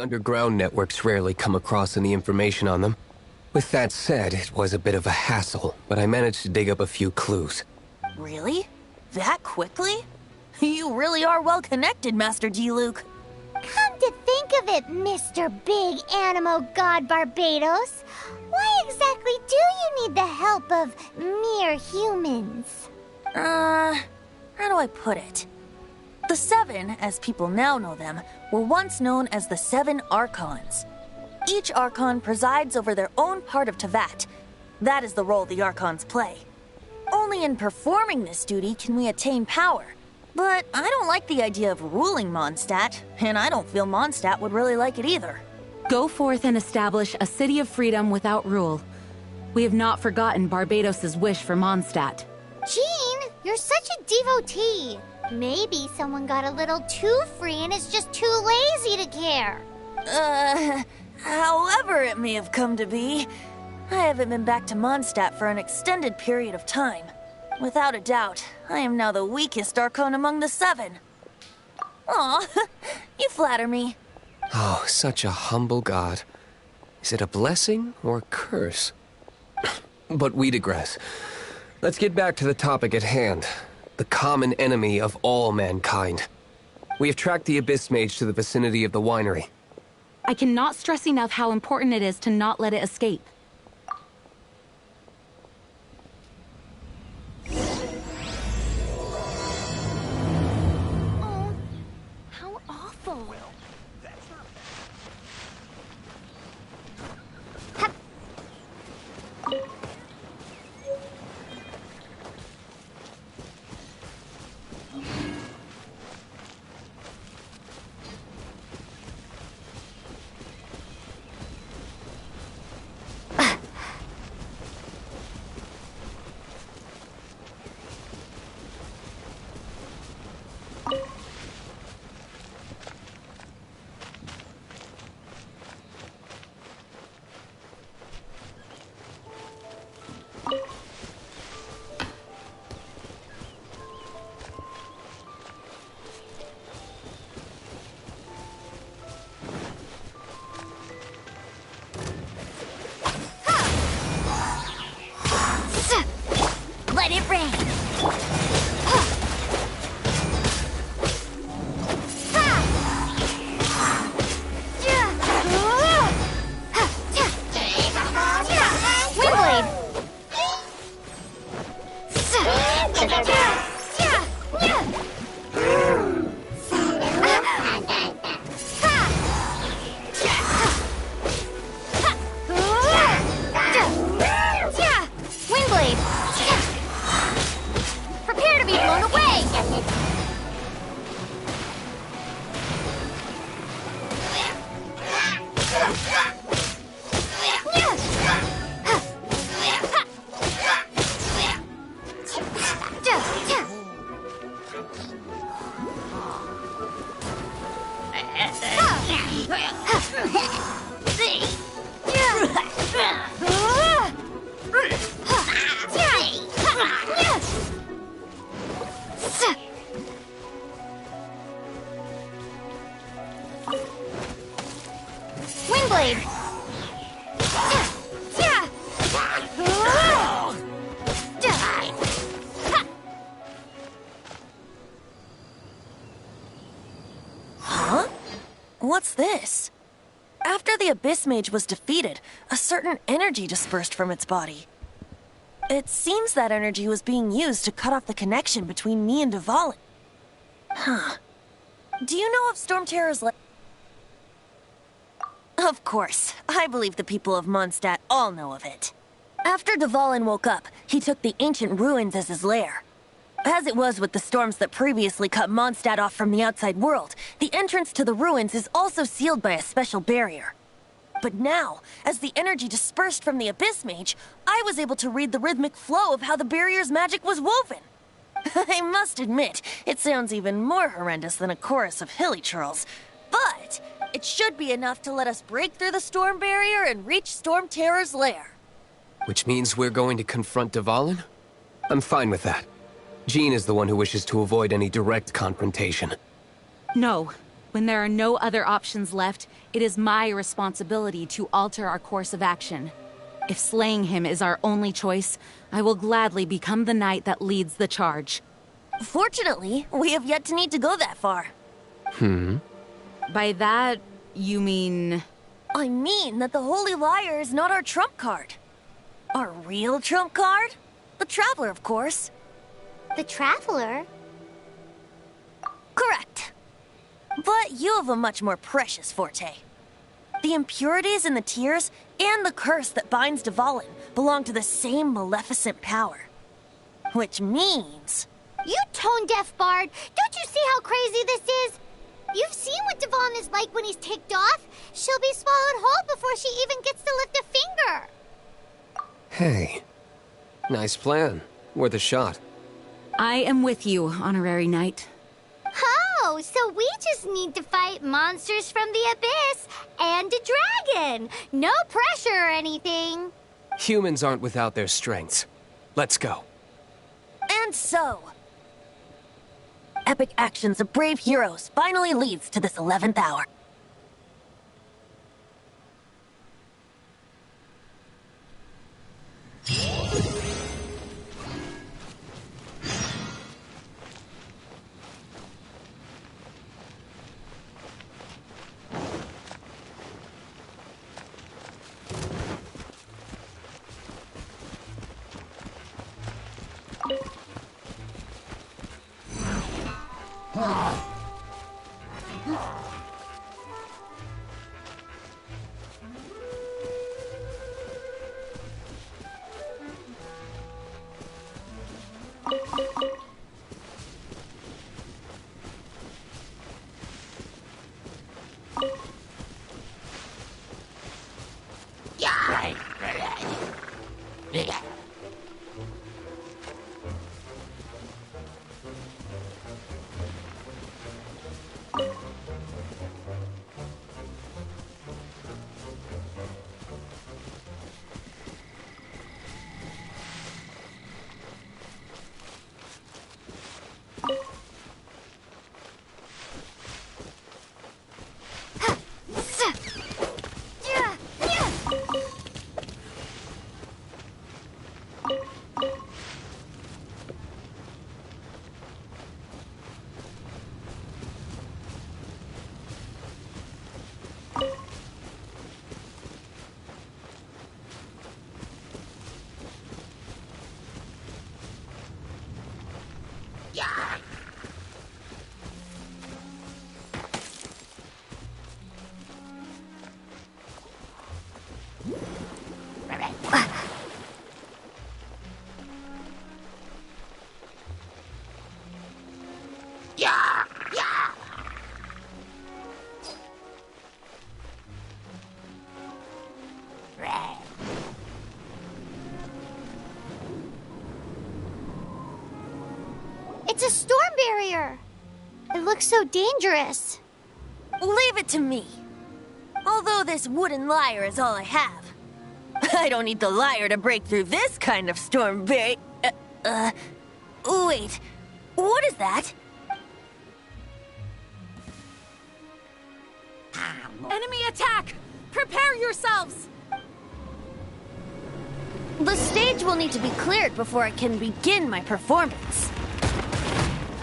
underground networks rarely come across any information on them. With that said, it was a bit of a hassle, but I managed to dig up a few clues. Really? That quickly? You really are well connected, Master D-Luke. Come to think of it, Mr. Big Animo God Barbados, why exactly do you need the help of mere humans? How do I put it? The Seven, as people now know them, were once known as the Seven Archons. Each Archon presides over their own part of Teyvat. That is the role the Archons play. Only in performing this duty can we attain power. But I don't like the idea of ruling Mondstadt, and I don't feel Mondstadt would really like it either. Go forth and establish a city of freedom without rule. We have not forgotten Barbados' wish for Mondstadt. Jean, you're such a devotee. Maybe someone got a little too free and is just too lazy to care. However it may have come to be, I haven't been back to Mondstadt for an extended period of time. Without a doubt, I am now the weakest Archon among the Seven. Aw, you flatter me. Oh, such a humble god. Is it a blessing or a curse? But we digress. Let's get back to the topic at hand. The common enemy of all mankind. We have tracked the Abyss Mage to the vicinity of the winery. I cannot stress enough how important it is to not let it escape. Oh, how awful. Let it rain. Prepare to be blown away! Windblade! Huh? What's this? After the Abyss Mage was defeated, a certain energy dispersed from its body. It seems that energy was being used to cut off the connection between me and DVALIN. Huh. Do you know of Storm Terror's Of course. I believe the people of Mondstadt all know of it. After DVALIN woke up, he took the ancient ruins as his lair. As it was with the storms that previously cut Mondstadt off from the outside world, the entrance to the ruins is also sealed by a special barrier. But now, as the energy dispersed from the Abyss Mage, I was able to read the rhythmic flow of how the barrier's magic was woven. I must admit, it sounds even more horrendous than a chorus of hilly churls. But it should be enough to let us break through the storm barrier and reach Storm Terror's lair. Which means we're going to confront DVALIN? I'm fine with that. Jean is the one who wishes to avoid any direct confrontation. No. When there are no other options left, it is my responsibility to alter our course of action. If slaying him is our only choice, I will gladly become the knight that leads the charge. Fortunately, we have yet to need to go that far. By that, you mean... I mean that the Holy Liar is not our trump card. Our real trump card? The Traveler, of course. The Traveler? Correct. But you have a much more precious forte. The impurities in the tears and the curse that binds DVALIN belong to the same maleficent power. Which means... You tone-deaf bard! Don't you see how crazy this is? You've seen what DVALIN is like when he's ticked off. She'll be swallowed whole before she even gets to lift a finger. Hey. Nice plan. Worth a shot. I am with you, Honorary Knight. Oh, so we just need to fight monsters from the abyss and a dragon. No pressure or anything. Humans aren't without their strengths. Let's go. And so... epic actions of brave heroes finally leads to this 11th hour. It's a storm barrier. It looks so dangerous. Leave it to me. Although this wooden lyre is all I have. I don't need the lyre to break through this kind of storm barrier. Wait. What is that? Enemy attack! Prepare yourselves! The stage will need to be cleared before I can begin my performance.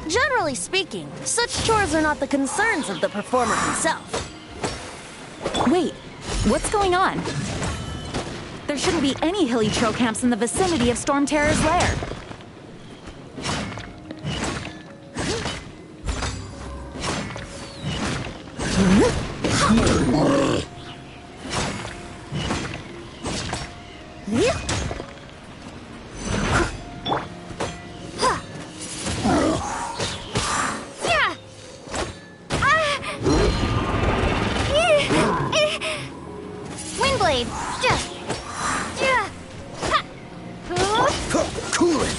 Generally speaking, such chores are not the concerns of the performer himself. Wait, what's going on? There shouldn't be any hilly trail camps in the vicinity of Storm Terror's lair. Windblade. Cool it.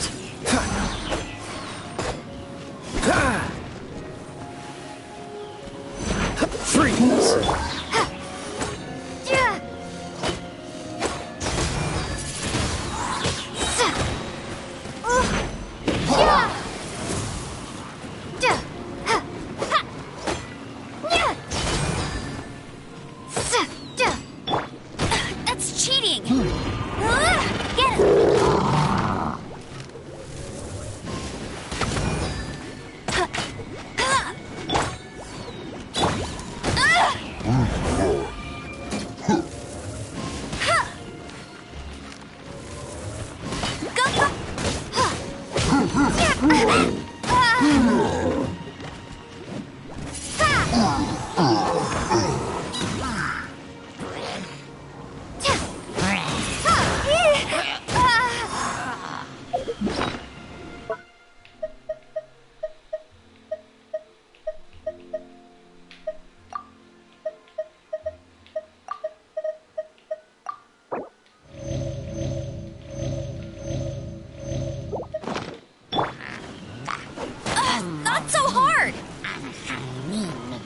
Not so hard!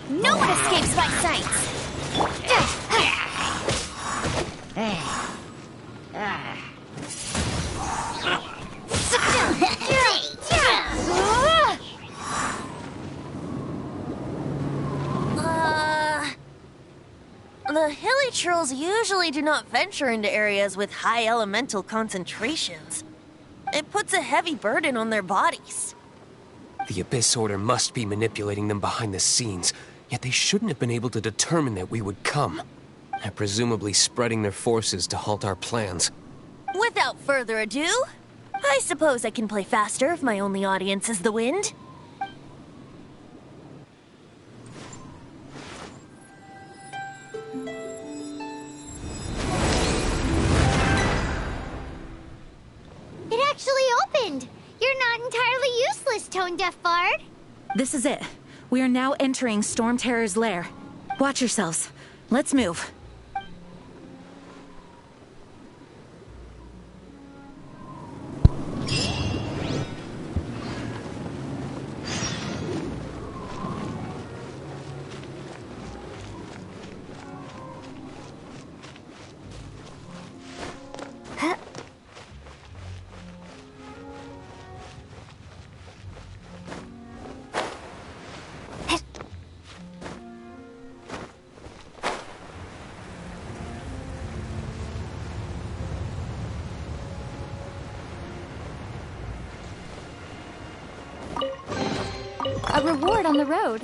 No one escapes my sights! The hilly trolls usually do not venture into areas with high elemental concentrations. It puts a heavy burden on their bodies. The Abyss Order must be manipulating them behind the scenes, yet they shouldn't have been able to determine that we would come. They're presumably spreading their forces to halt our plans. Without further ado, I suppose I can play faster if my only audience is the wind. It actually opened! You're not entirely useless, Tone Deaf Bard. This is it. We are now entering Storm Terror's lair. Watch yourselves. Let's move. A reward on the road.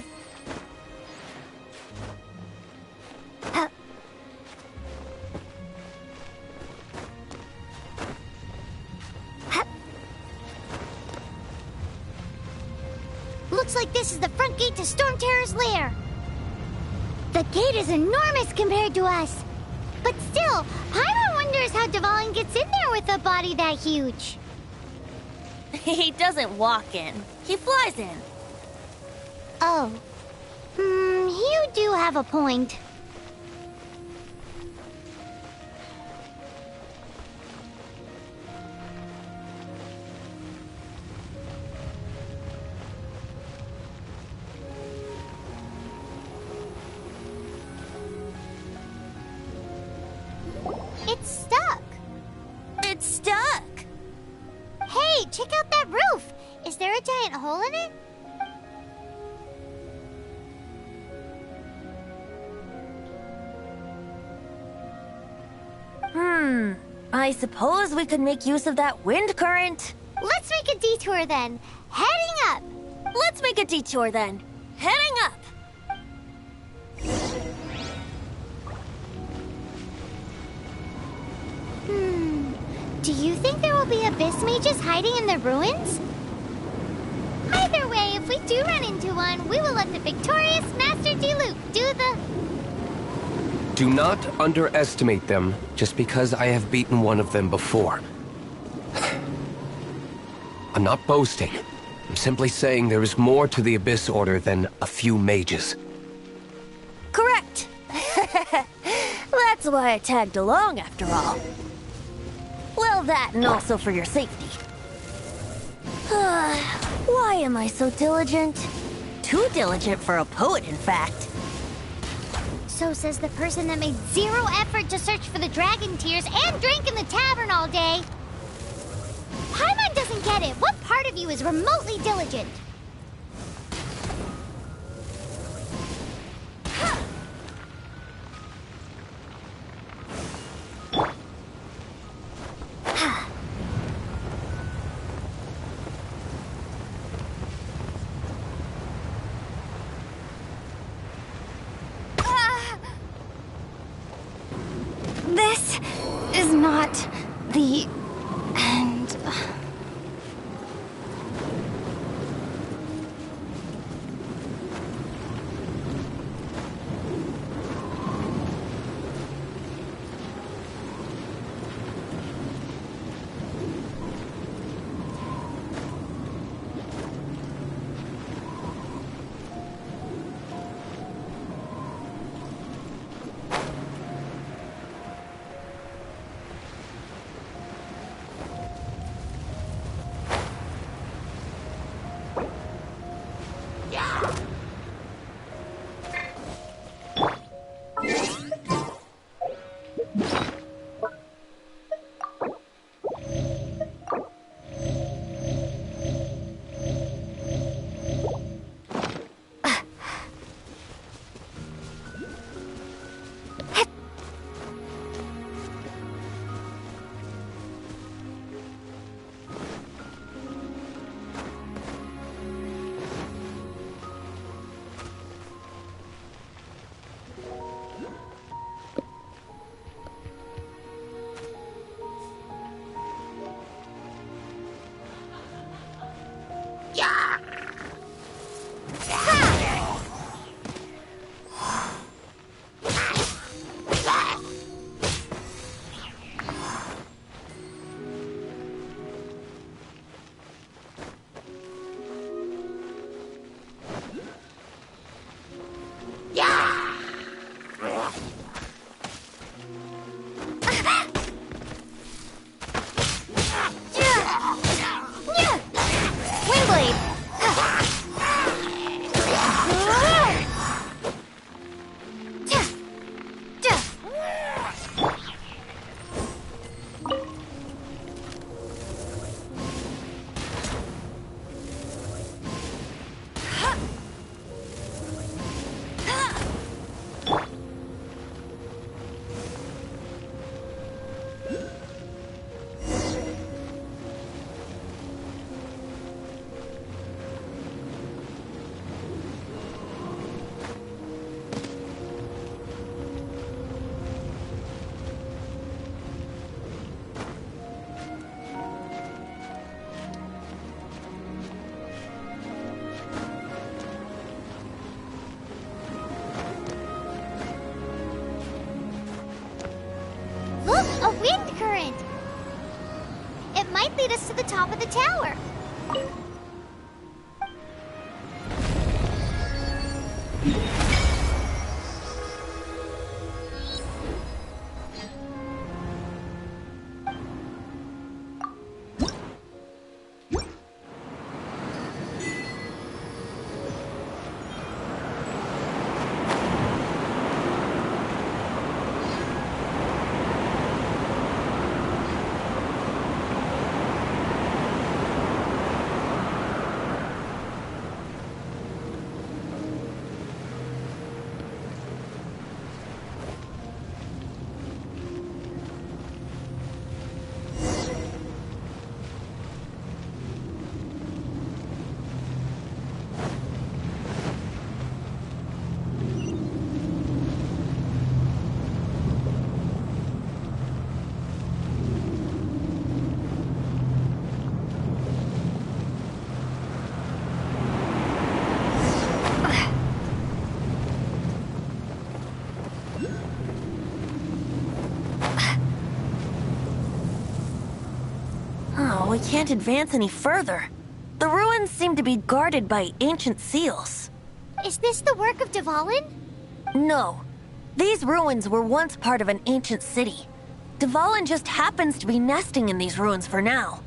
Looks like this is the front gate to Storm Terror's lair. The gate is enormous compared to us. But still, Paimon wonders how DVALIN gets in there with a body that huge. He doesn't walk in. He flies in. Oh. You do have a point. It's stuck. It's stuck. Hey, check out that roof. Is there a giant hole in it? I suppose we could make use of that wind current. Let's make a detour then. Heading up. Let's make a detour then. Heading up. Do you think there will be abyss mages hiding in the ruins? Either way, if we do run into one, we will let the victorious Master Diluc do the... Do not underestimate them just because I have beaten one of them before. I'm not boasting. I'm simply saying there is more to the Abyss Order than a few mages. Correct. That's why I tagged along after all. Well, that and also for your safety. Why am I so diligent? Too diligent for a poet, in fact. So says the person that made zero effort to search for the dragon tears and drank in the tavern all day. Paimon doesn't get it. What part of you is remotely diligent? This is not the end. Look, a wind current! It might lead us to the top of the tower. Oh, we can't advance any further. The ruins seem to be guarded by ancient seals. Is this the work of DVALIN? No. These ruins were once part of an ancient city. DVALIN just happens to be nesting in these ruins for now.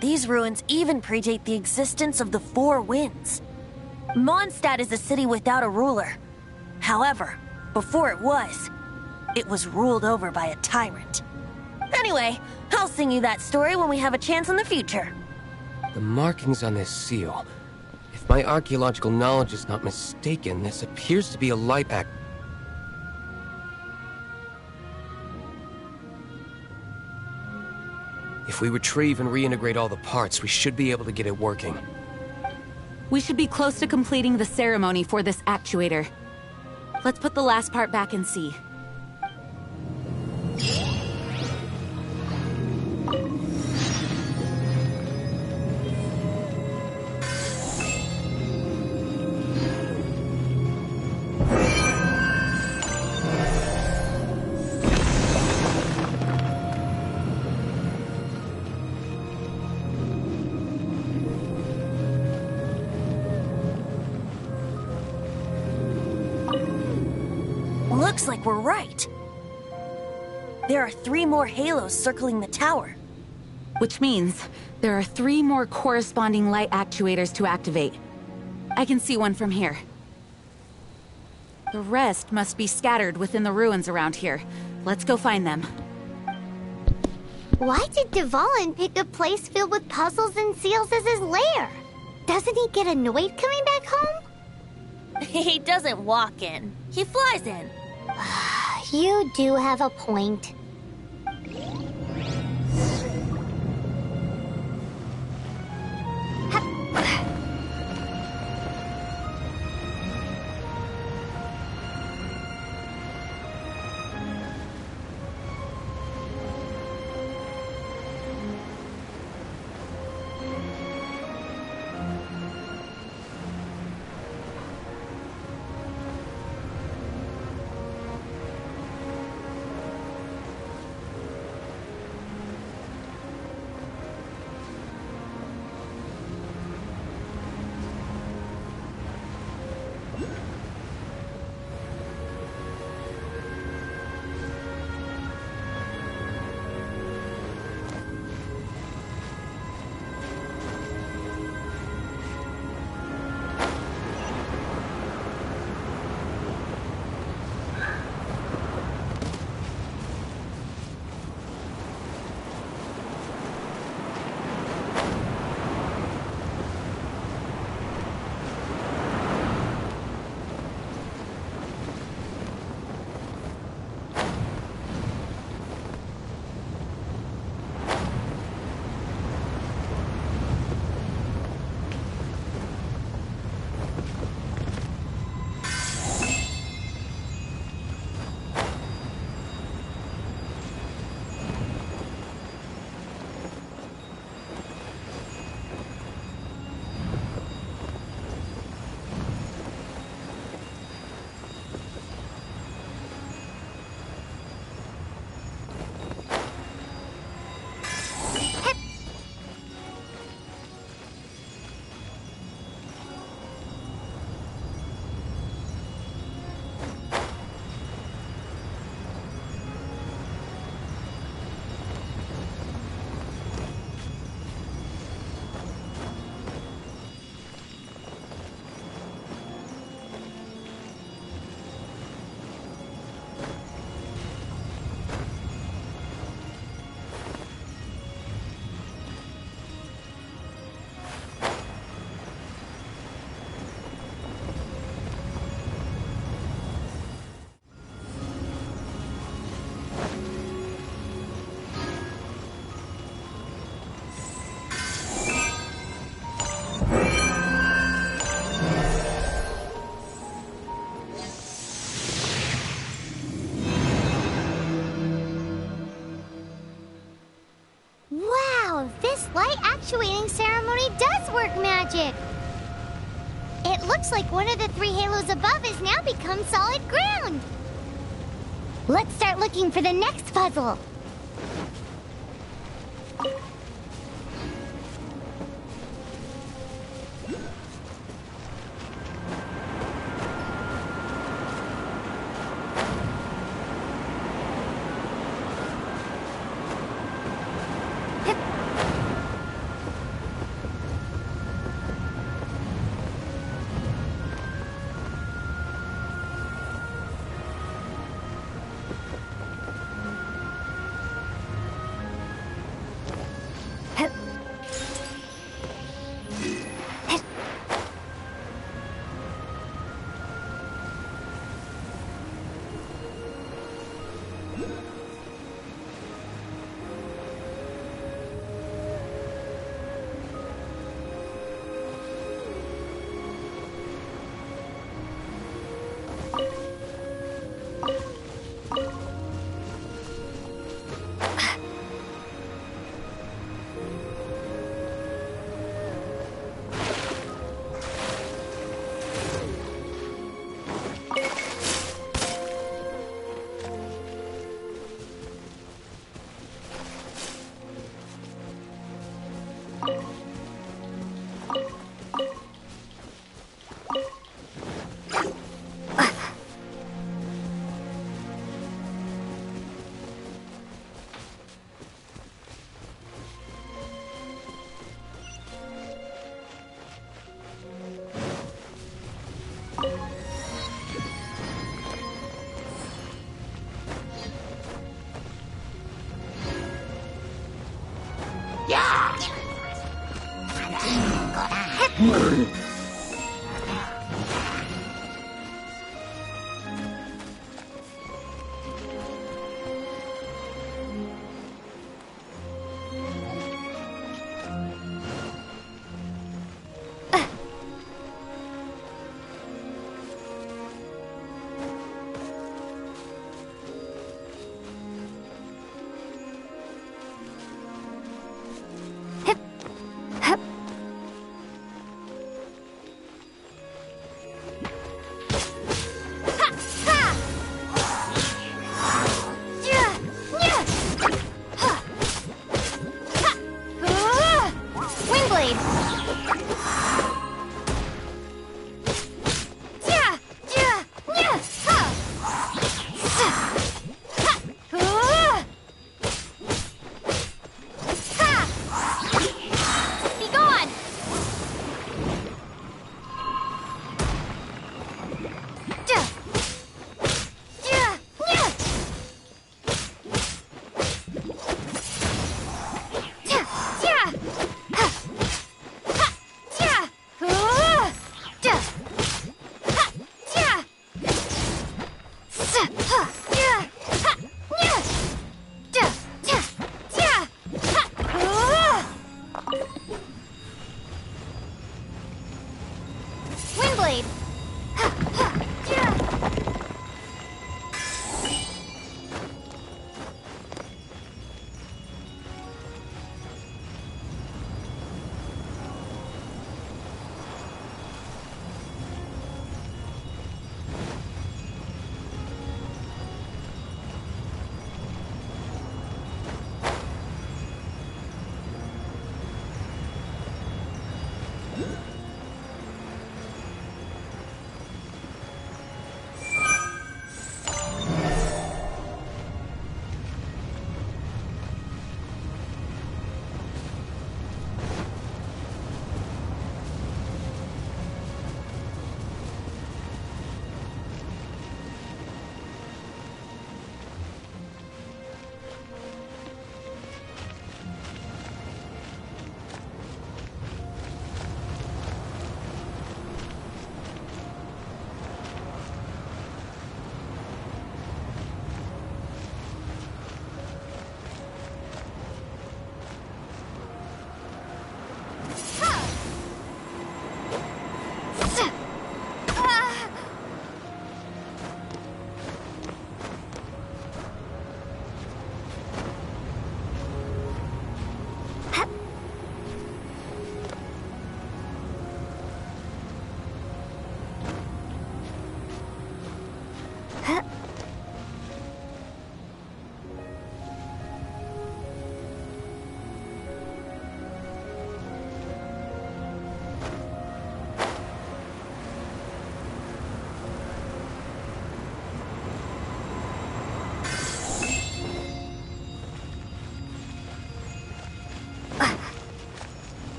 These ruins even predate the existence of the Four Winds. Mondstadt is a city without a ruler. However, before it was ruled over by a tyrant. Anyway, I'll sing you that story when we have a chance in the future. The markings on this seal. If my archaeological knowledge is not mistaken, this appears to be a light act. If we retrieve and reintegrate all the parts, we should be able to get it working. We should be close to completing the ceremony for this actuator. Let's put the last part back and see. Looks like we're right. There are 3 more halos circling the tower. Which means there are 3 more corresponding light actuators to activate. I can see one from here. The rest must be scattered within the ruins around here. Let's go find them. Why did DVALIN pick a place filled with puzzles and seals as his lair? Doesn't he get annoyed coming back home? He doesn't walk in. He flies in. You do have a point. clockwork magic. It looks like one of the 3 halos above has now become solid ground. Let's start looking for the next puzzle.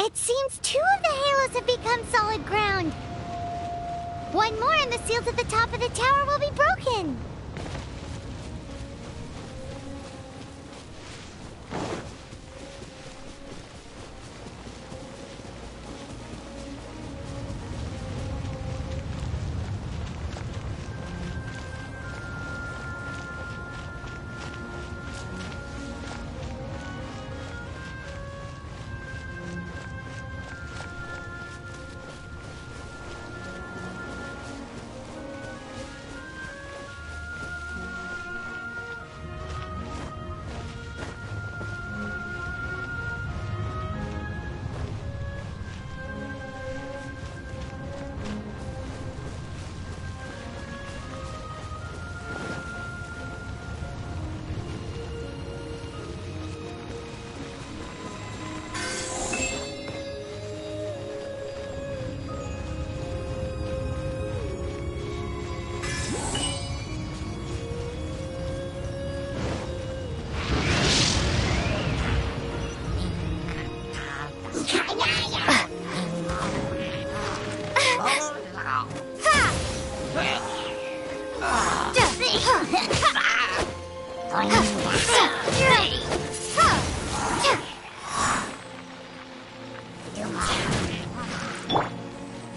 It seems 2 of the halos have become solid ground. 1 more and the seals at the top of the tower will be broken.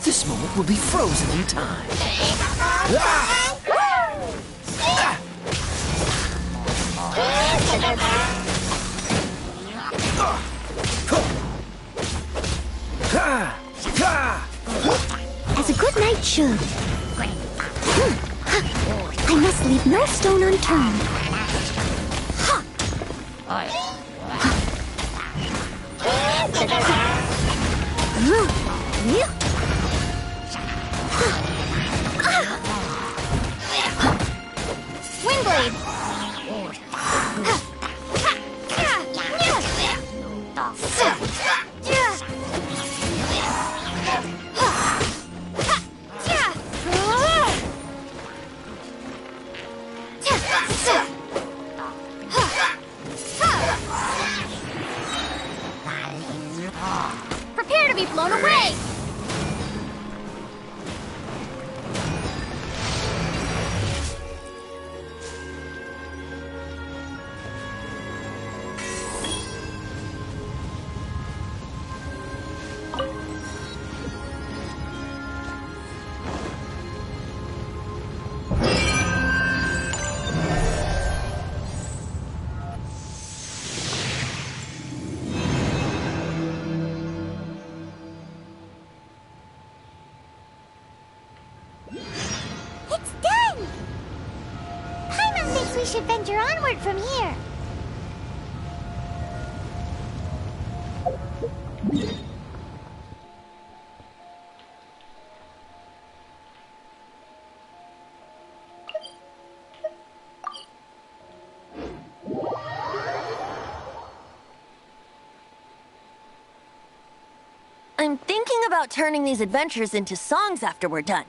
This moment will be frozen in time. As a good knight should. I must leave no stone unturned. Windblade! Prepare to be blown away! It's done! Paimon thinks we should venture onward from here. I'm thinking about turning these adventures into songs after we're done.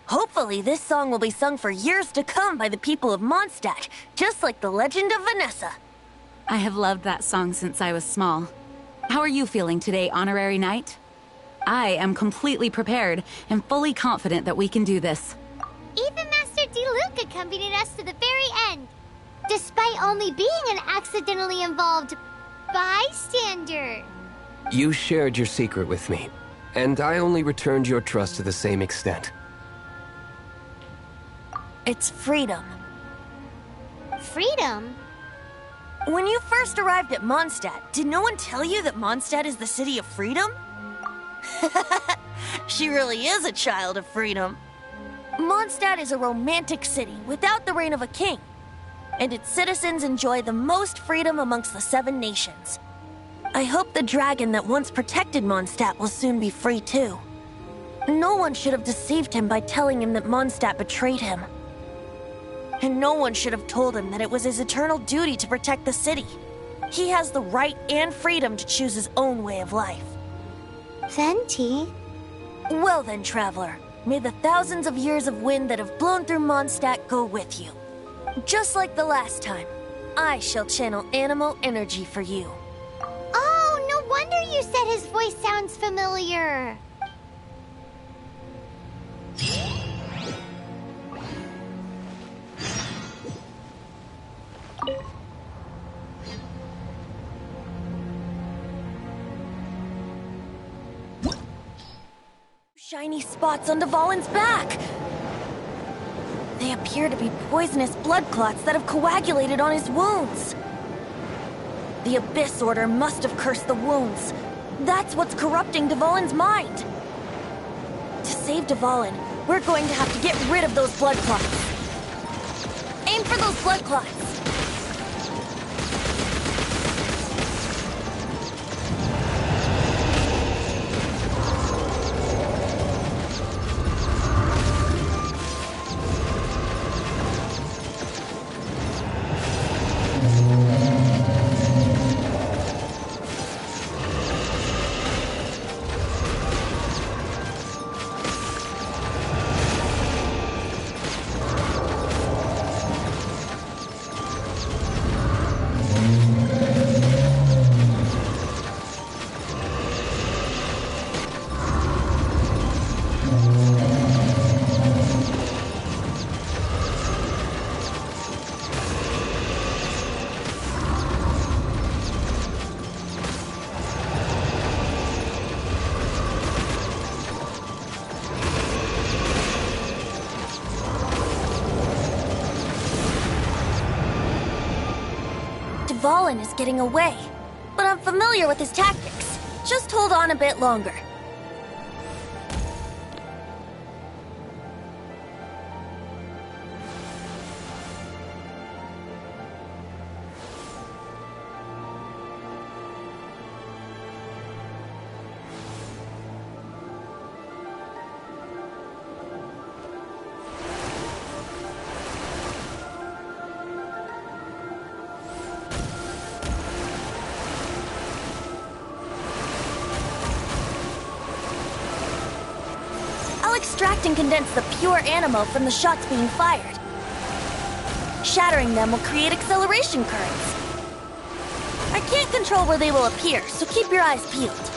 Hopefully, this song will be sung for years to come by the people of Mondstadt, just like the legend of Vanessa. I have loved that song since I was small. How are you feeling today, Honorary Knight? I am completely prepared and fully confident that we can do this. Even Master D-Luke accompanied us to the very end, despite only being an accidentally involved bystander. You shared your secret with me, and I only returned your trust to the same extent. It's freedom. Freedom? When you first arrived at Mondstadt, did no one tell you that Mondstadt is the city of freedom? She really is a child of freedom. Mondstadt is a romantic city without the reign of a king, and its citizens enjoy the most freedom amongst the 7 nations. I hope the dragon that once protected Mondstadt will soon be free too. No one should have deceived him by telling him that Mondstadt betrayed him. And no one should have told him that it was his eternal duty to protect the city. He has the right and freedom to choose his own way of life. Venti? Well then, traveler, may the thousands of years of wind that have blown through Mondstadt go with you. Just like the last time, I shall channel animal energy for you. Oh, no wonder you said voice sounds familiar. Shiny spots on DVALIN's back. They appear to be poisonous blood clots that have coagulated on his wounds. The Abyss Order must have cursed the wounds. That's what's corrupting DVALIN's mind. To save DVALIN, we're going to have to get rid of those blood clots. Aim for those blood clots. DVALIN is getting away, but I'm familiar with his tactics. Just hold on a bit longer. Extract and condense the pure animo from the shots being fired. Shattering them will create acceleration currents. I can't control where they will appear, so keep your eyes peeled.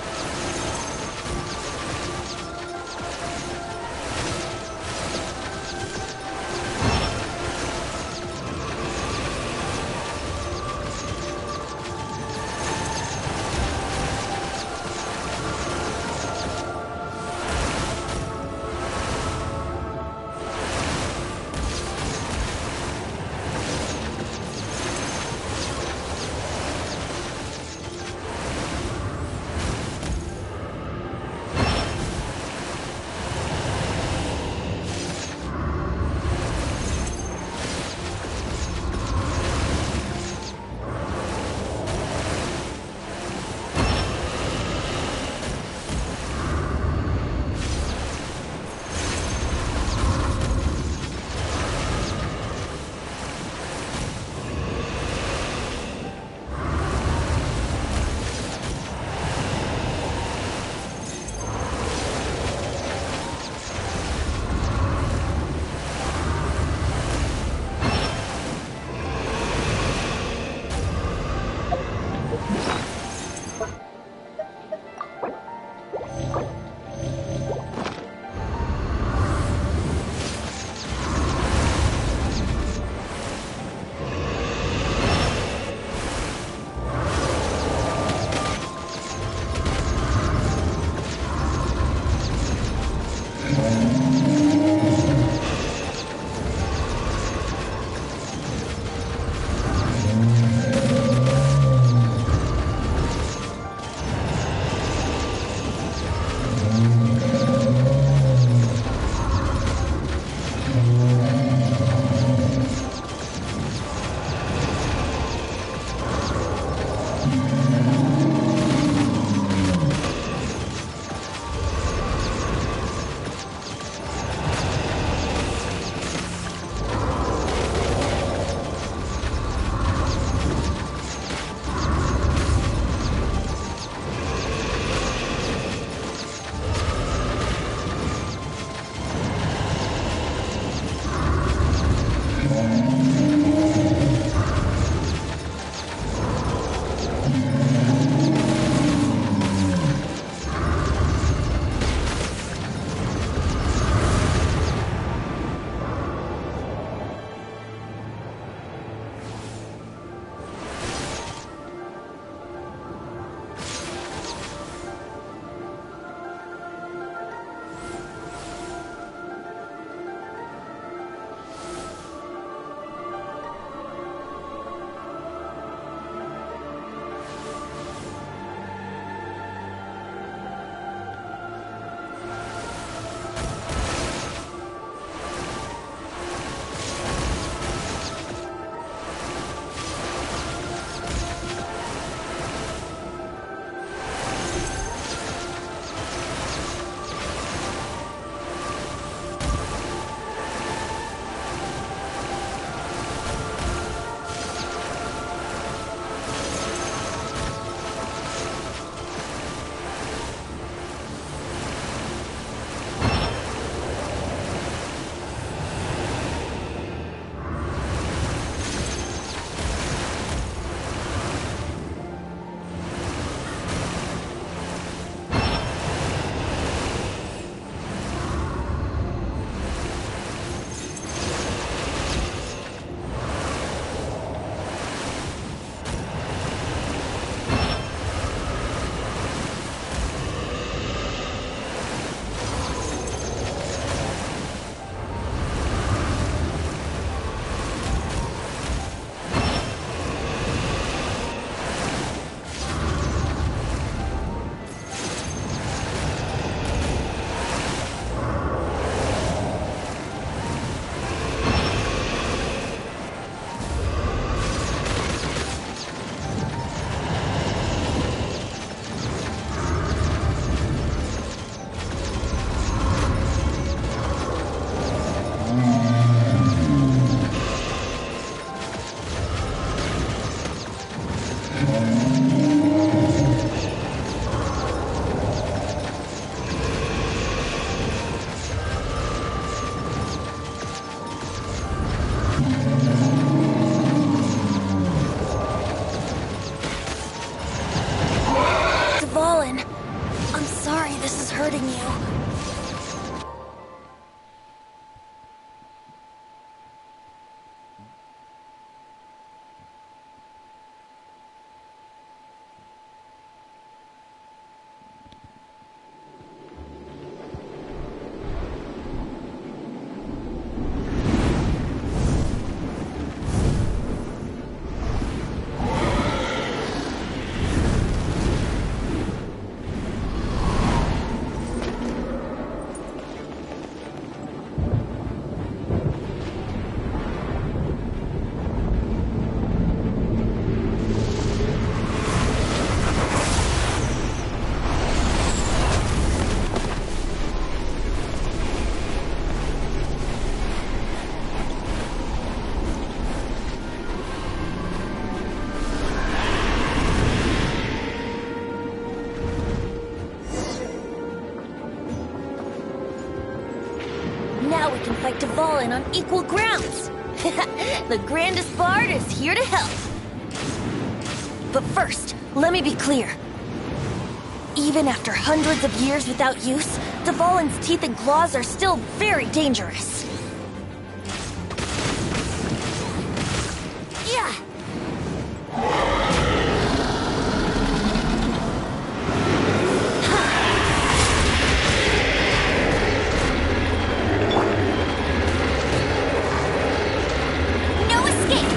hurting you. Now we can fight DVALIN on equal grounds. The grandest bard is here to help. But first, let me be clear. Even after hundreds of years without use, DVALIN's teeth and claws are still very dangerous. Yeah! No escape!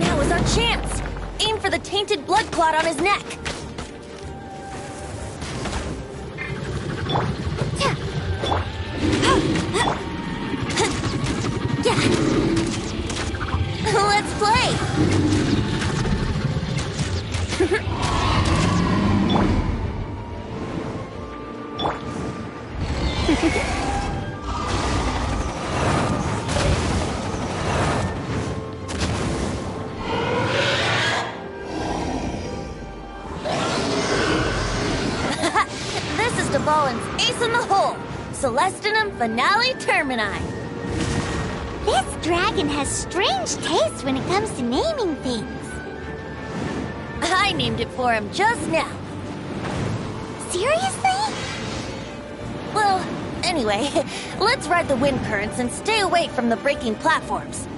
Now is our chance! Aim for the tainted blood clot on his neck! Let's play! This is DVALIN's ace in the hole! Celestinum Finale Termini! This dragon has strange taste when it comes to naming things. I named it for him just now. Seriously? Well, anyway, let's ride the wind currents and stay away from the breaking platforms.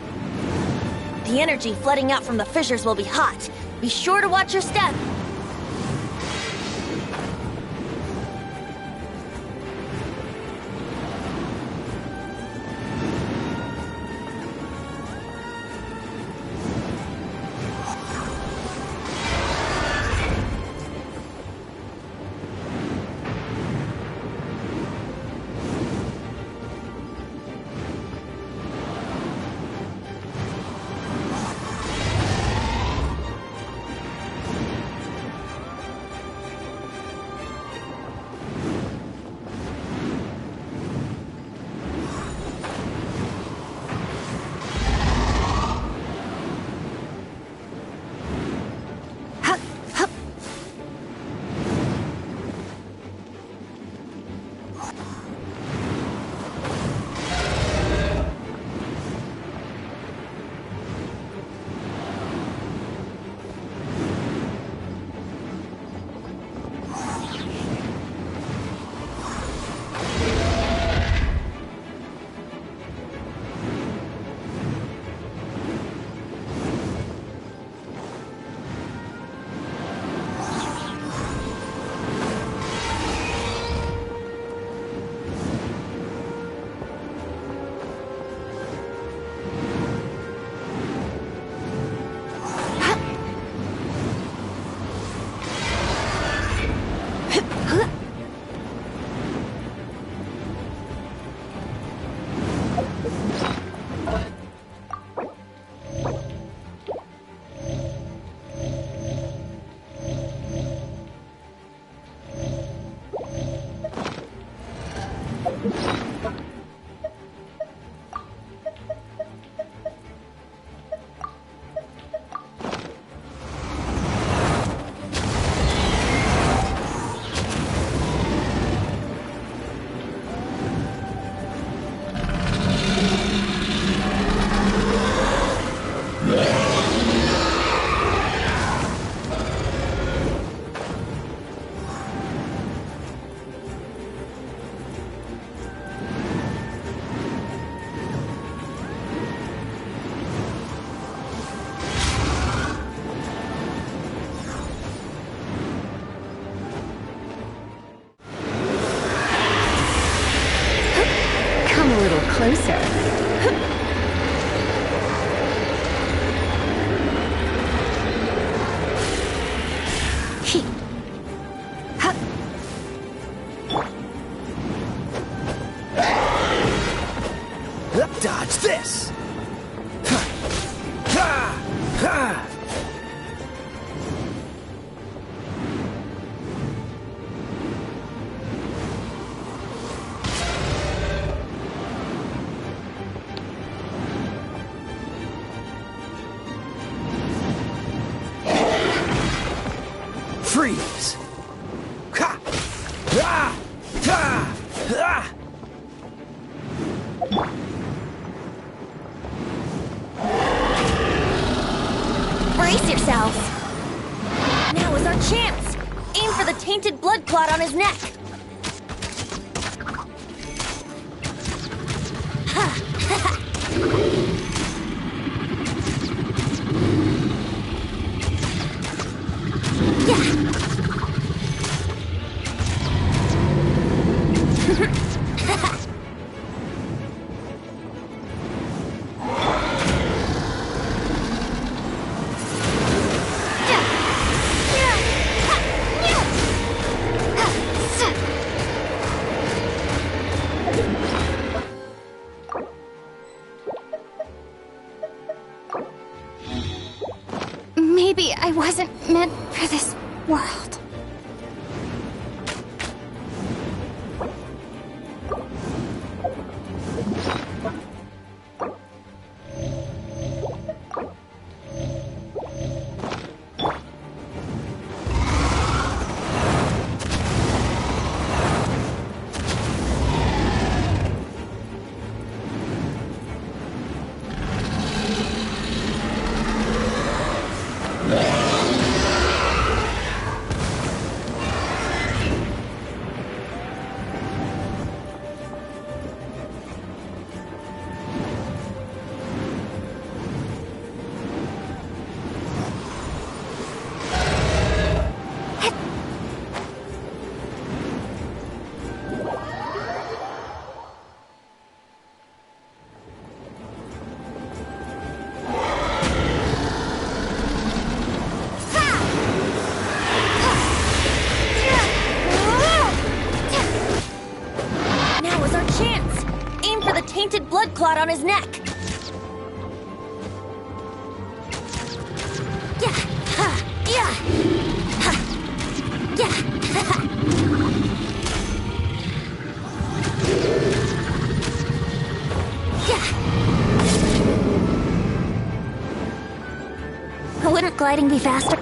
The energy flooding out from the fissures will be hot. Be sure to watch your step. closer. Dodge this! Ha! Ha! Freeze! Ha! Ha! Ha! Ha! Brace yourselves! Now is our chance! Aim for the tainted blood clot on his neck! Maybe I wasn't meant for this world. Tainted blood clot on his neck. Yeah, ha, yeah, ha, yeah, ha. Yeah. Wouldn't gliding be faster?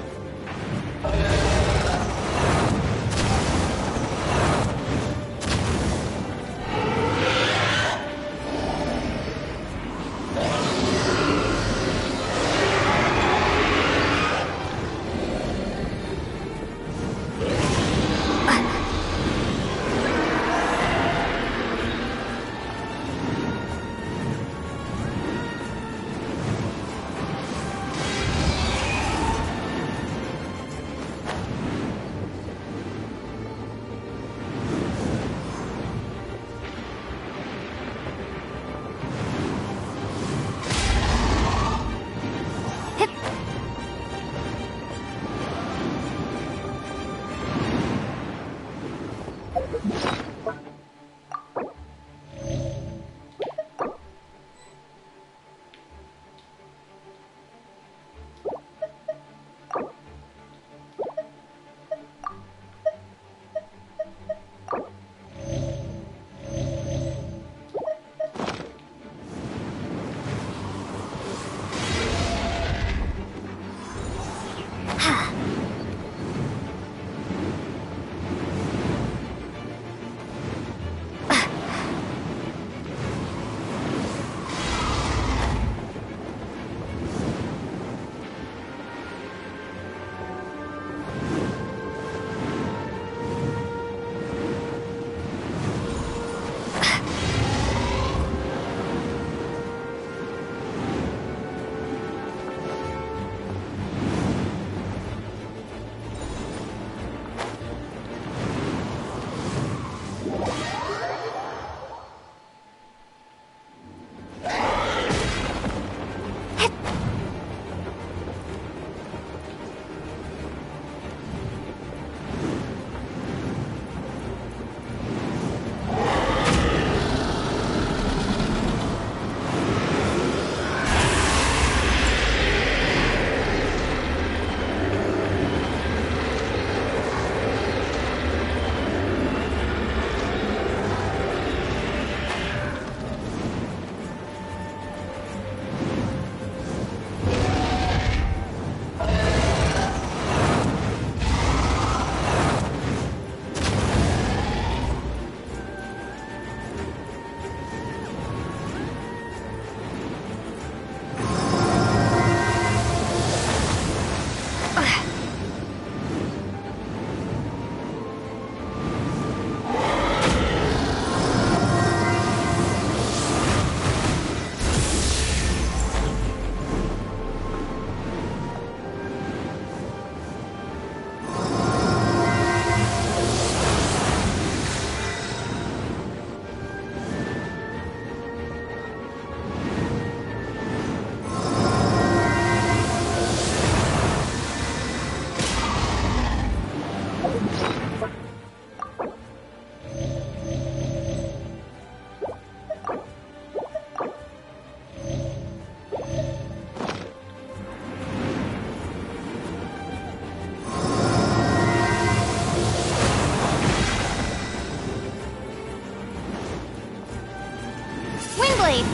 Blade!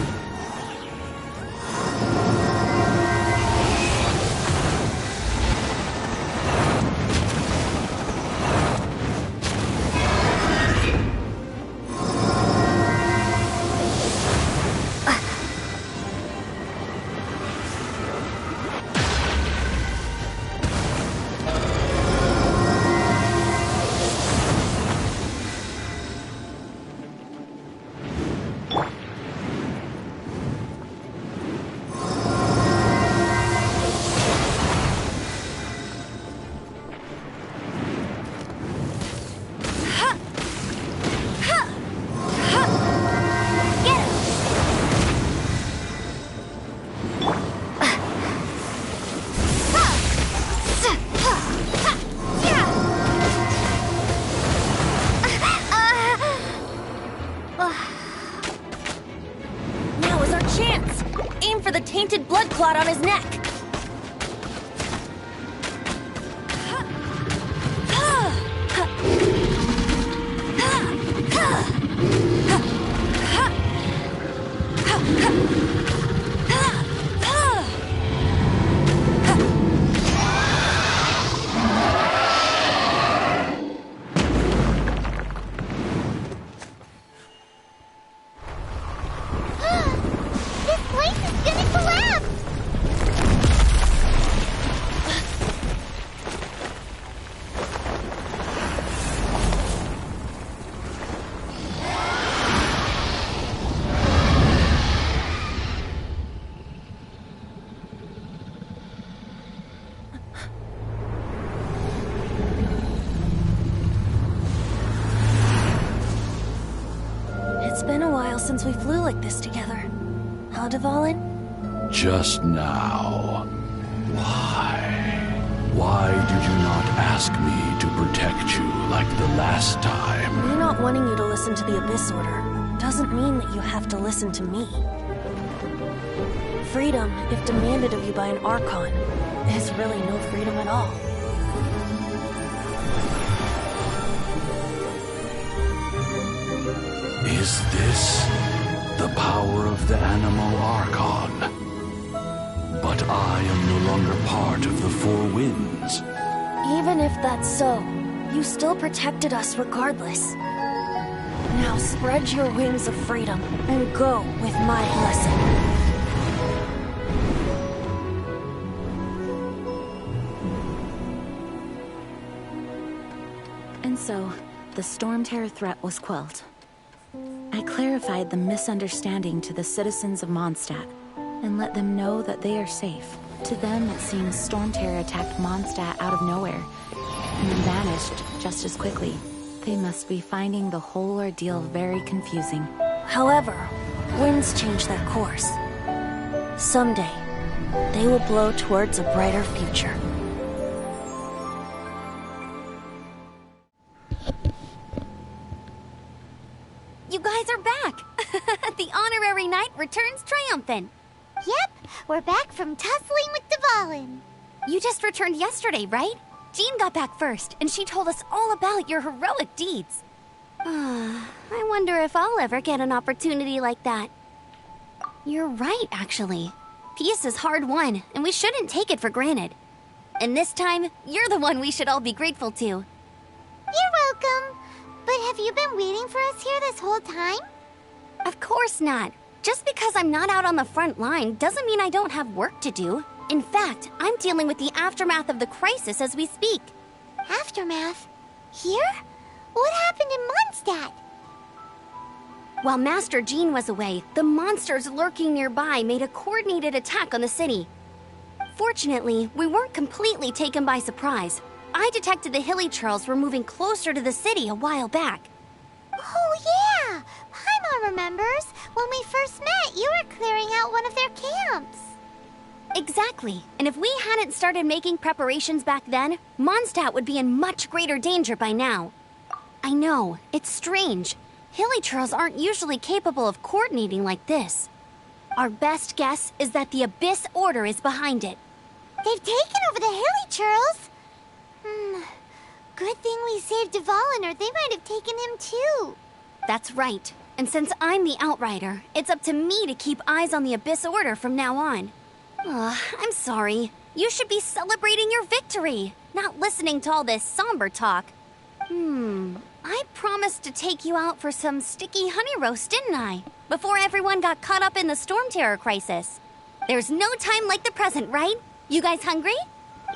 Now is our chance! Aim for the tainted blood clot on his neck! This place is gonna collapse! It's been a while since we flew like this together. Huh, DVALIN? Just now. Why? Why did you not ask me to protect you like the last time? Me not wanting you to listen to the Abyss Order doesn't mean that you have to listen to me. Freedom, if demanded of you by an Archon, is really no freedom at all. Is this the power of the Animal Archon? But I am no longer part of the Four Winds. Even if that's so, you still protected us regardless. Now spread your wings of freedom and go with my blessing. And so, the Storm Terror threat was quelled. I clarified the misunderstanding to the citizens of Mondstadt and let them know that they are safe. To them, it seems Storm Terror attacked Mondstadt out of nowhere and then vanished just as quickly. They must be finding the whole ordeal very confusing. However, winds change their course. Someday, they will blow towards a brighter future. You guys are back! The honorary knight returns triumphant. Yep, we're back from tussling with DVALIN. You just returned yesterday, right? Jean got back first, and she told us all about your heroic deeds. I wonder if I'll ever get an opportunity like that. You're right, actually. Peace is hard won, and we shouldn't take it for granted. And this time, you're the one we should all be grateful to. You're welcome. But have you been waiting for us here this whole time? Of course not. Just because I'm not out on the front line doesn't mean I don't have work to do. In fact, I'm dealing with the aftermath of the crisis as we speak. Aftermath? Here? What happened in Mondstadt? While Master Jean was away, the monsters lurking nearby made a coordinated attack on the city. Fortunately, we weren't completely taken by surprise. I detected the Hilly Churls were moving closer to the city a while back. Oh yeah! Paimon remembers. When we first met, you were clearing out one of their camps. Exactly. And if we hadn't started making preparations back then, Mondstadt would be in much greater danger by now. I know, it's strange. Hilly Churls aren't usually capable of coordinating like this. Our best guess is that the Abyss Order is behind it. They've taken over the Hilly Churls? Good thing we saved DVALIN or they might have taken him too. That's right. And since I'm the Outrider, it's up to me to keep eyes on the Abyss Order from now on. I'm sorry. You should be celebrating your victory, not listening to all this somber talk. I promised to take you out for some sticky honey roast, didn't I? Before everyone got caught up in the Storm Terror crisis. There's no time like the present, right? You guys hungry?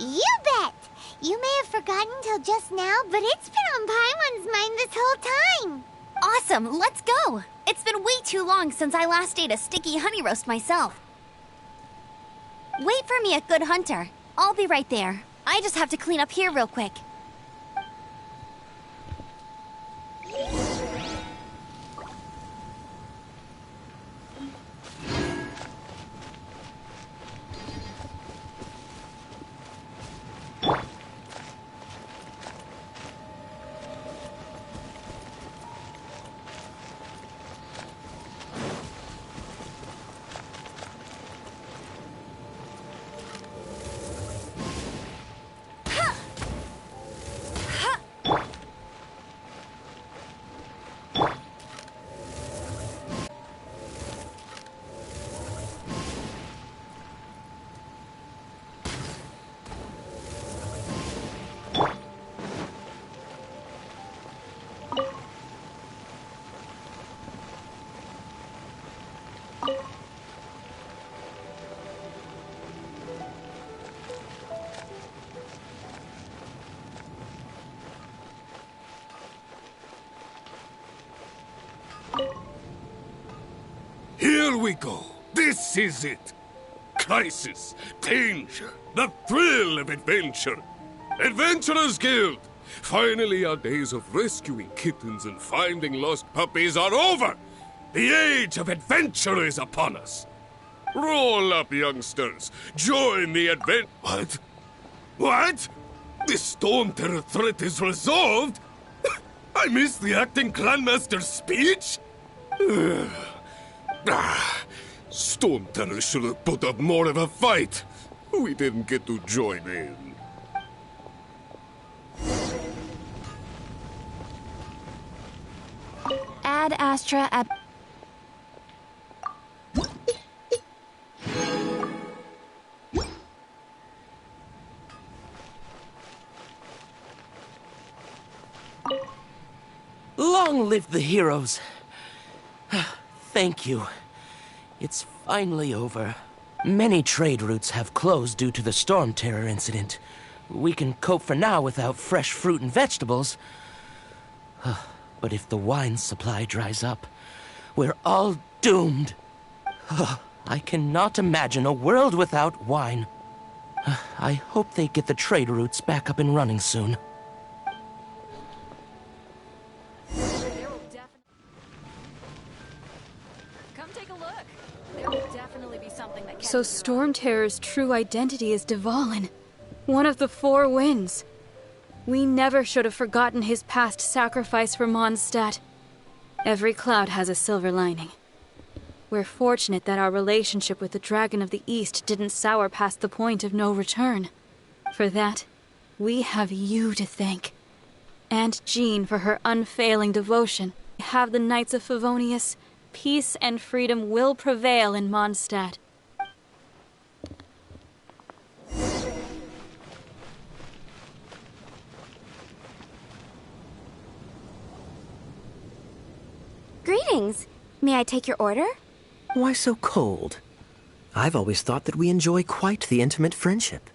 You bet! You may have forgotten till just now, but it's been on Paimon's mind this whole time. Awesome, let's go! It's been way too long since I last ate a sticky honey roast myself. Wait for me at Good Hunter. I'll be right there. I just have to clean up here real quick. Here we go. This is it. Crisis, danger, the thrill of adventure. Adventurers Guild. Finally, our days of rescuing kittens and finding lost puppies are over. The age of adventure is upon us. Roll up, youngsters. Join the What? What? The Storm Terror threat is resolved? I missed the acting Clanmaster's speech? Storm Terror should have put up more of a fight. We didn't get to join in. Ad Astra ab... Long live the heroes. Thank you. It's finally over. Many trade routes have closed due to the Storm Terror incident. We can cope for now without fresh fruit and vegetables. But if the wine supply dries up, we're all doomed. I cannot imagine a world without wine. I hope they get the trade routes back up and running soon. So Storm Terror's true identity is DVALIN, one of the Four Winds. We never should have forgotten his past sacrifice for Mondstadt. Every cloud has a silver lining. We're fortunate that our relationship with the Dragon of the East didn't sour past the point of no return. For that, we have you to thank. And Jean for her unfailing devotion. We have the Knights of Favonius. Peace and freedom will prevail in Mondstadt. Greetings. May I take your order? Why so cold? I've always thought that we enjoy quite the intimate friendship.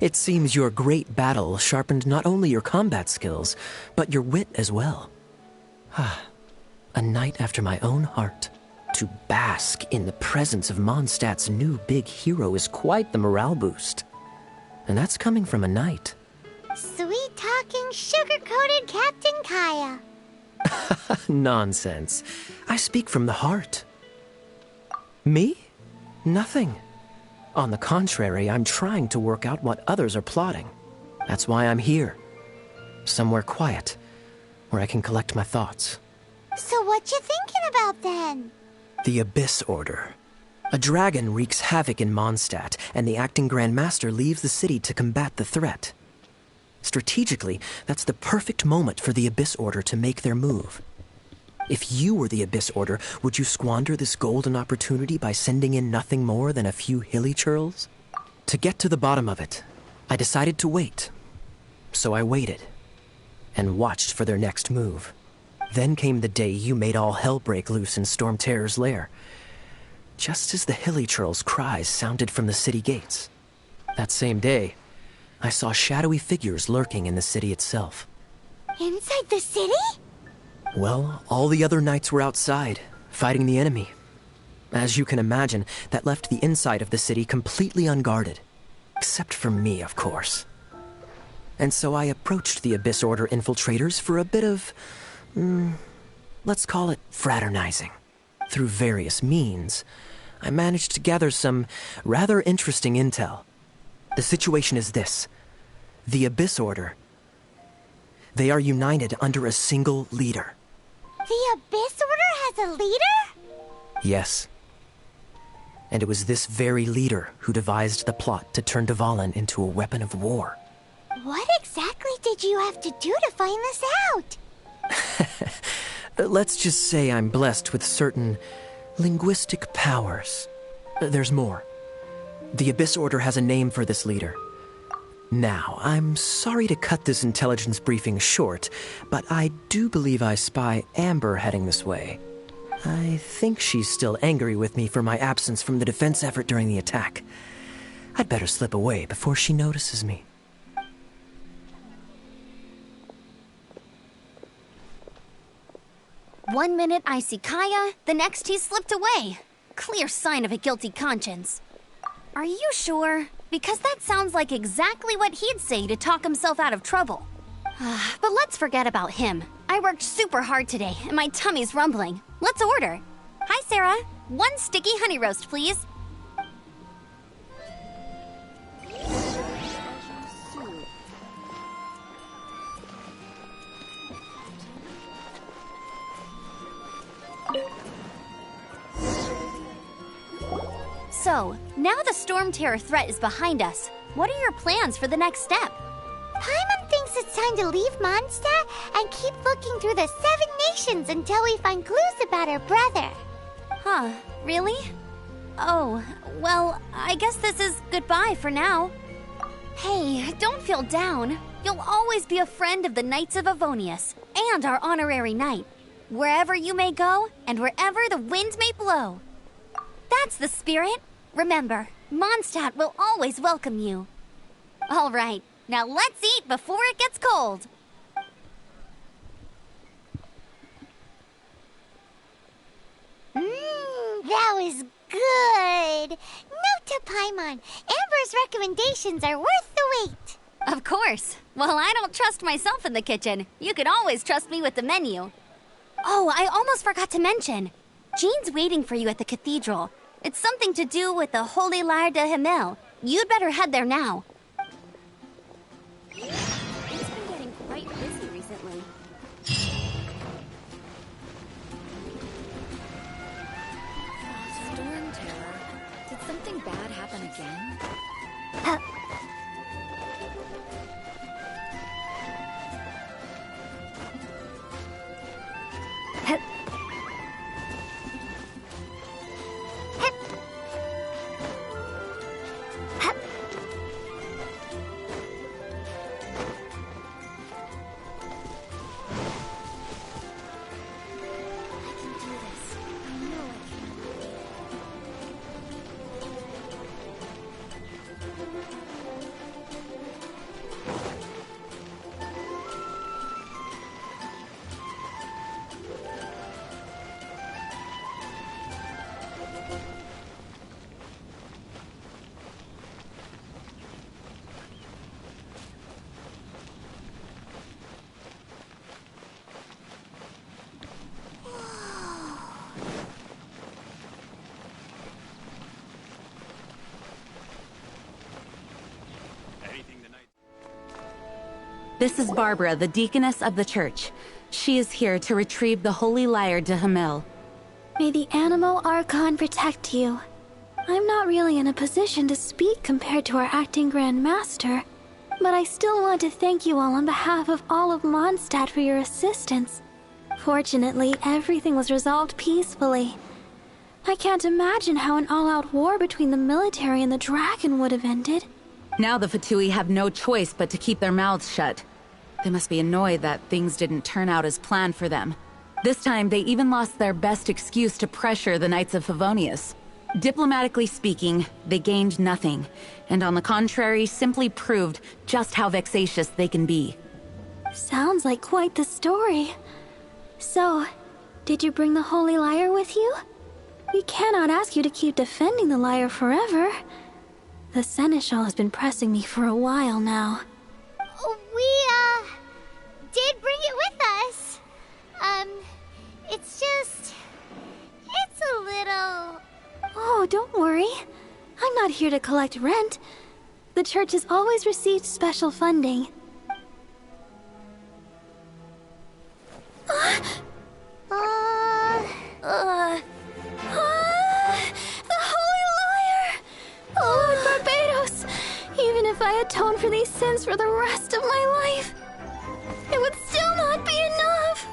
It seems your great battle sharpened not only your combat skills, but your wit as well. A knight after my own heart. To bask in the presence of Mondstadt's new big hero is quite the morale boost. And that's coming from a knight. Sweet-talking, sugar-coated Captain Kaya. Nonsense. I speak from the heart. Me? Nothing. On the contrary, I'm trying to work out what others are plotting. That's why I'm here. Somewhere quiet, where I can collect my thoughts. So what you thinking about then? The Abyss Order. A dragon wreaks havoc in Mondstadt, and the acting Grand Master leaves the city to combat the threat. Strategically, that's the perfect moment for the Abyss Order to make their move. If you were the Abyss Order, would you squander this golden opportunity by sending in nothing more than a few hilly churls? To get to the bottom of it, I decided to wait. So I waited, and watched for their next move. Then came the day you made all hell break loose in Storm Terror's lair. Just as the hilly churls' cries sounded from the city gates. That same day, I saw shadowy figures lurking in the city itself. Inside the city? Well, all the other knights were outside, fighting the enemy. As you can imagine, that left the inside of the city completely unguarded. Except for me, of course. And so I approached the Abyss Order infiltrators for a bit of, let's call it fraternizing. Through various means, I managed to gather some rather interesting intel. The situation is this. The Abyss Order, they are united under a single leader. The Abyss Order has a leader? Yes. And it was this very leader who devised the plot to turn DVALIN into a weapon of war. What exactly did you have to do to find this out? Let's just say I'm blessed with certain linguistic powers. There's more. The Abyss Order has a name for this leader. Now, I'm sorry to cut this intelligence briefing short, but I do believe I spy Amber heading this way. I think she's still angry with me for my absence from the defense effort during the attack. I'd better slip away before she notices me. One minute I see Kaya, the next he slipped away. Clear sign of a guilty conscience. Are you sure? Because that sounds like exactly what he'd say to talk himself out of trouble. But let's forget about him. I worked super hard today, and my tummy's rumbling. Let's order. Hi, Sarah. 1 sticky honey roast, please. So, now the Storm Terror threat is behind us. What are your plans for the next step? Paimon thinks it's time to leave Mondstadt and keep looking through the 7 nations until we find clues about her brother. Huh, really? Oh, well, I guess this is goodbye for now. Hey, don't feel down. You'll always be a friend of the Knights of Avonius and our honorary knight. Wherever you may go and wherever the wind may blow. That's the spirit. Remember, Mondstadt will always welcome you. All right, now let's eat before it gets cold. That was good. Note to Paimon, Amber's recommendations are worth the wait. Of course. Well, I don't trust myself in the kitchen. You can always trust me with the menu. Oh, I almost forgot to mention. Jean's waiting for you at the cathedral. It's something to do with the Holy Lyre de Himmel. You'd better head there now. It's been getting quite busy recently. Storm Terror? Did something bad happen again? This is Barbara, the deaconess of the church. She is here to retrieve the Holy Lyre de Himmel. May the Animal Archon protect you. I'm not really in a position to speak compared to our acting Grand Master, But I still want to thank you all on behalf of all of Mondstadt for your assistance. Fortunately, everything was resolved peacefully. I can't imagine how an all-out war between the military and the dragon would have ended. Now the Fatui have no choice but to keep their mouths shut. They must be annoyed that things didn't turn out as planned for them. This time, they even lost their best excuse to pressure the Knights of Favonius. Diplomatically speaking, they gained nothing, and on the contrary, simply proved just how vexatious they can be. Sounds like quite the story. So, did you bring the Holy Lyre with you? We cannot ask you to keep defending the lyre forever. The Seneschal has been pressing me for a while now. We, did bring it with us. It's a little... Oh, don't worry. I'm not here to collect rent. The church has always received special funding. The Holy Lyre! Lord Barbados! Even if I atone for these sins for the rest of my life, it would still not be enough!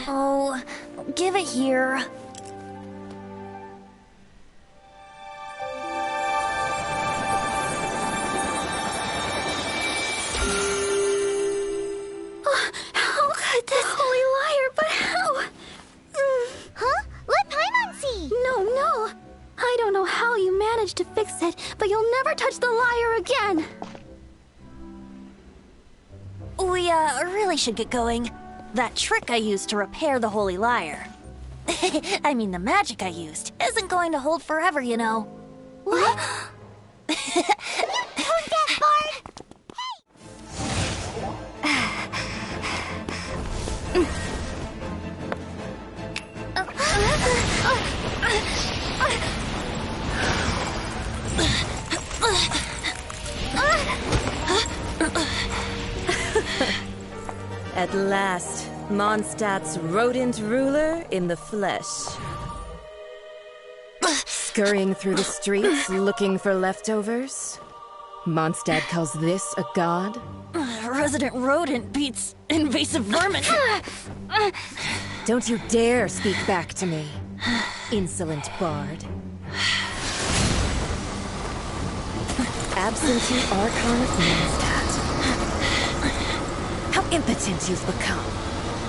Oh, give it here. How could this Holy Lyre, but how? Huh? Let Paimon see! No. I don't know how you managed to fix it, but you'll never touch the lyre again! We, really should get going. That trick I used to repair the Holy Lyre. I mean, the magic I used isn't going to hold forever, you know. What? Don't get bored! At last, Mondstadt's rodent ruler in the flesh. Scurrying through the streets looking for leftovers? Mondstadt calls this a god? Resident rodent beats invasive vermin. Don't you dare speak back to me, insolent bard. Absentee Archon of Mondstadt. How impotent you've become.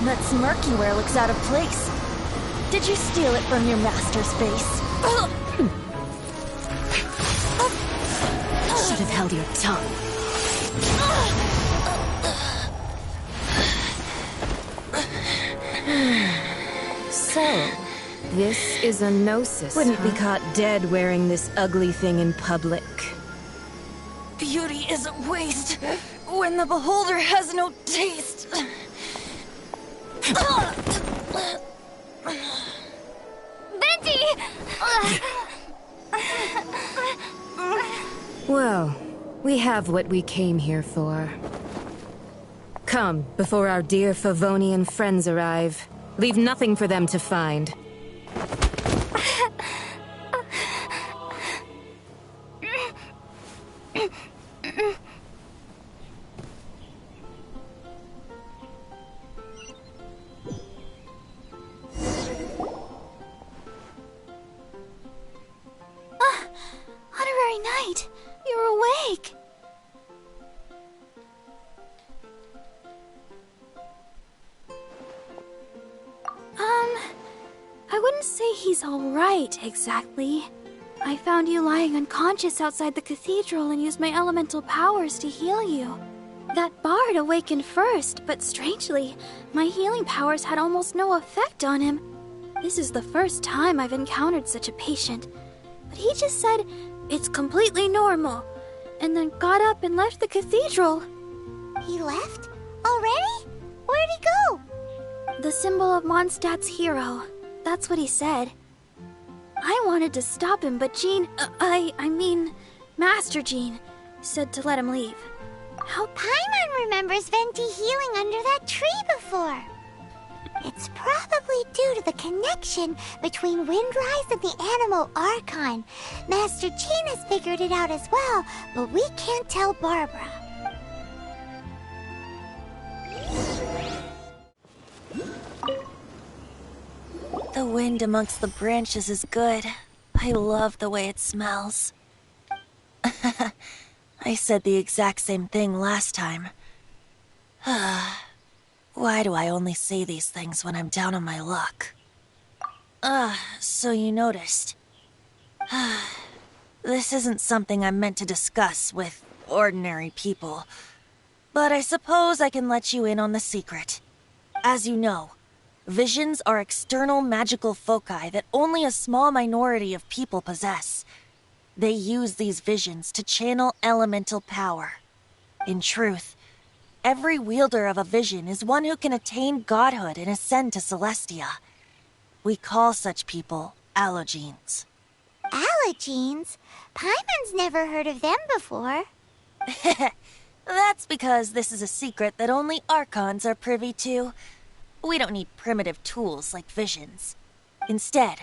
That smirky wear looks out of place. Did you steal it from your master's face? Should have held your tongue. So, this is a gnosis. Wouldn't be caught dead wearing this ugly thing in public. Beauty is a waste when the beholder has no taste. Venti! Well, we have what we came here for. Come, before our dear Favonian friends arrive. Leave nothing for them to find. Honorary Knight, you're awake. I wouldn't say he's all right, exactly. I found you lying unconscious outside the cathedral and used my elemental powers to heal you. That bard awakened first, but strangely, my healing powers had almost no effect on him. This is the first time I've encountered such a patient. But he just said, it's completely normal, and then got up and left the cathedral. He left? Already? Where'd he go? The symbol of Mondstadt's hero. That's what he said. I wanted to stop him, but Jean, I mean, Master Jean, said to let him leave. How Paimon remembers Venti healing under that tree before. It's probably due to the connection between Windrise and the Animal Archon. Master Jean has figured it out as well, but we can't tell Barbara. The wind amongst the branches is good. I love the way it smells. I said the exact same thing last time. Why do I only say these things when I'm down on my luck? So you noticed. This isn't something I'm meant to discuss with ordinary people, but I suppose I can let you in on the secret. As you know, visions are external magical foci that only a small minority of people possess. They use these visions to channel elemental power. In truth, every wielder of a vision is one who can attain godhood and ascend to Celestia. We call such people allogenes. Allogenes? Paimon's never heard of them before. That's because this is a secret that only Archons are privy to. We don't need primitive tools like visions. Instead,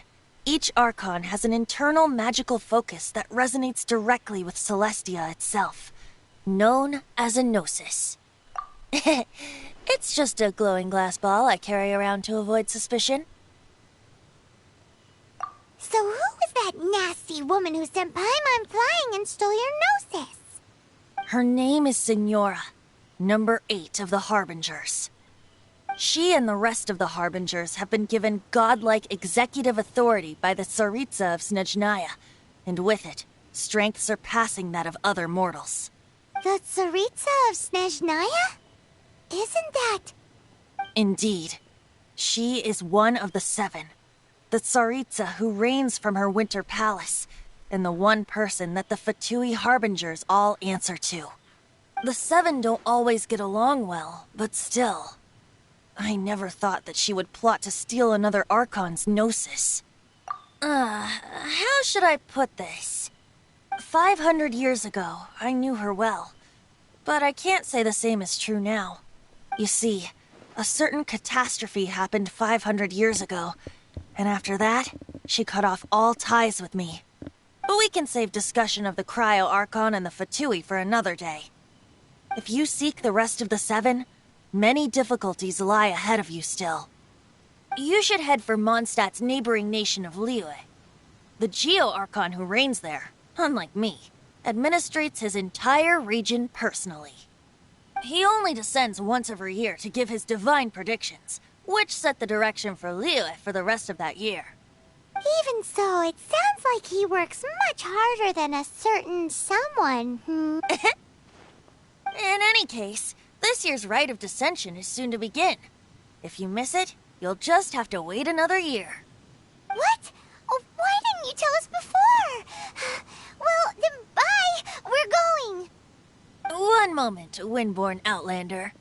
each Archon has an internal magical focus that resonates directly with Celestia itself, known as a gnosis. It's just a glowing glass ball I carry around to avoid suspicion. So who was that nasty woman who sent Paimon flying and stole your gnosis? Her name is Signora, number 8 of the Harbingers. She and the rest of the Harbingers have been given godlike executive authority by the Tsaritsa of Snezhnaya, and with it, strength surpassing that of other mortals. The Tsaritsa of Snezhnaya? Isn't that... Indeed. She is one of the 7. The Tsaritsa who reigns from her winter palace, and the one person that the Fatui Harbingers all answer to. The 7 don't always get along well, but still... I never thought that she would plot to steal another Archon's gnosis. How should I put this? 500 years ago, I knew her well. But I can't say the same is true now. You see, a certain catastrophe happened 500 years ago, and after that, she cut off all ties with me. But we can save discussion of the Cryo Archon and the Fatui for another day. If you seek the rest of the 7, many difficulties lie ahead of you still. You should head for Mondstadt's neighboring nation of Liyue. The Geo-Archon who reigns there, unlike me, administrates his entire region personally. He only descends once every year to give his divine predictions, which set the direction for Liyue for the rest of that year. Even so, it sounds like he works much harder than a certain someone, In any case, this year's Rite of Descension is soon to begin. If you miss it, you'll just have to wait another year. What? Oh, why didn't you tell us before? Well, then bye! We're going! One moment, Windborn Outlander.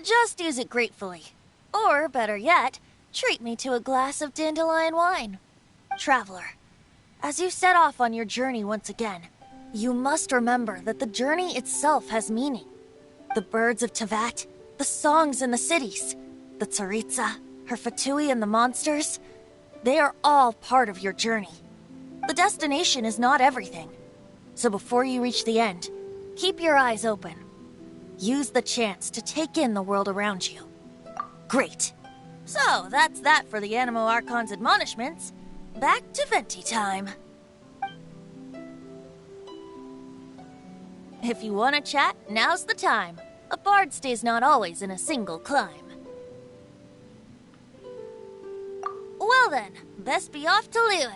Just use it gratefully. Or, better yet, treat me to a glass of dandelion wine. Traveler, as you set off on your journey once again, you must remember that the journey itself has meaning. The birds of Tevat, the songs in the cities, the Tsaritsa, her Fatui and the monsters, they are all part of your journey. The destination is not everything. So before you reach the end, keep your eyes open. Use the chance to take in the world around you. Great. So, that's that for the Animo Archon's admonishments. Back to Venti time. If you want to chat, now's the time. A bard stays not always in a single climb. Well then, best be off to Liyue.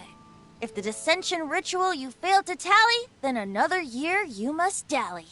If the dissension ritual you failed to tally, then another year you must dally.